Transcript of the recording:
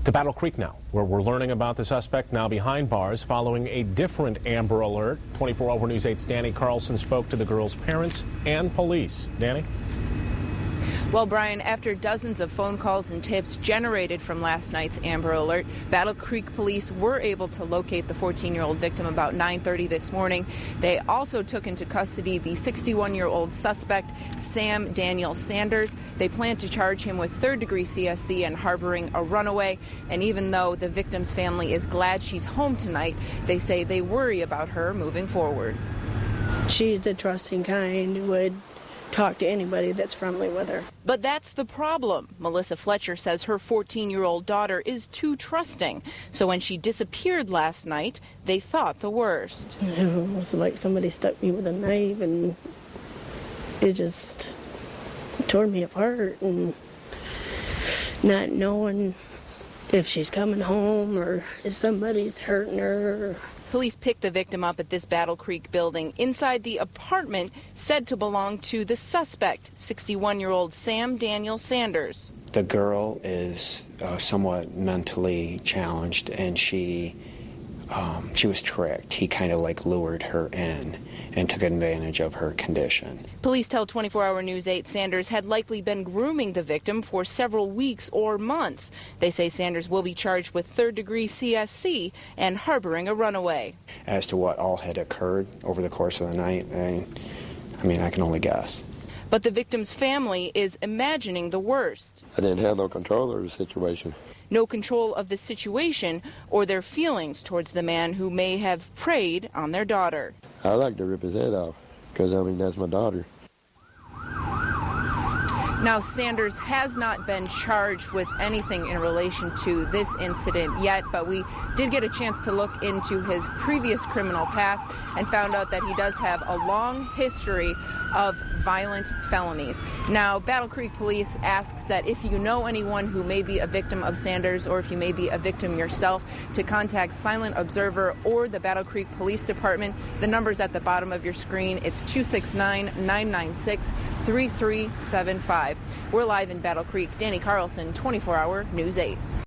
To Battle Creek now, where we're learning about the suspect now behind bars following a different Amber Alert. 24-Hour News 8's Danny Carlson spoke to the girl's parents and police. Danny? Well, Brian, after dozens of phone calls and tips generated from last night's Amber Alert, Battle Creek police were able to locate the 14-year-old victim about 9:30 this morning. They also took into custody the 61-year-old suspect, Sam Daniel Sanders. They plan to charge him with third-degree CSC and harboring a runaway. And even though the victim's family is glad she's home tonight, they say they worry about her moving forward. She's the trusting kind, would talk to anybody that's friendly with her. But that's the problem. Melissa Fletcher says her 14-year-old daughter is too trusting. So when she disappeared last night, they thought the worst. It was like somebody stuck me with a knife, and it just tore me apart, and not knowing if she's coming home or if somebody's hurting her. Police picked the victim up at this Battle Creek building inside the apartment said to belong to the suspect, 61-year-old Sam Daniel Sanders. The girl is somewhat mentally challenged, and she was tricked. He kind of like lured her in and took advantage of her condition. Police tell 24-Hour News 8 Sanders had likely been grooming the victim for several weeks or months. They say Sanders will be charged with third-degree CSC and harboring a runaway. As to what all had occurred over the course of the night, I can only guess. But the victim's family is imagining the worst. I didn't have no control over the situation. No control of the situation or their feelings towards the man who may have preyed on their daughter. I like to rip his head off because, that's my daughter. Now, Sanders has not been charged with anything in relation to this incident yet, but we did get a chance to look into his previous criminal past and found out that he does have a long history of violent felonies. Now, Battle Creek Police asks that if you know anyone who may be a victim of Sanders, or if you may be a victim yourself, to contact Silent Observer or the Battle Creek Police Department. The number's at the bottom of your screen. It's 269-996-3375. We're live in Battle Creek. Danny Carlson, 24-Hour News 8.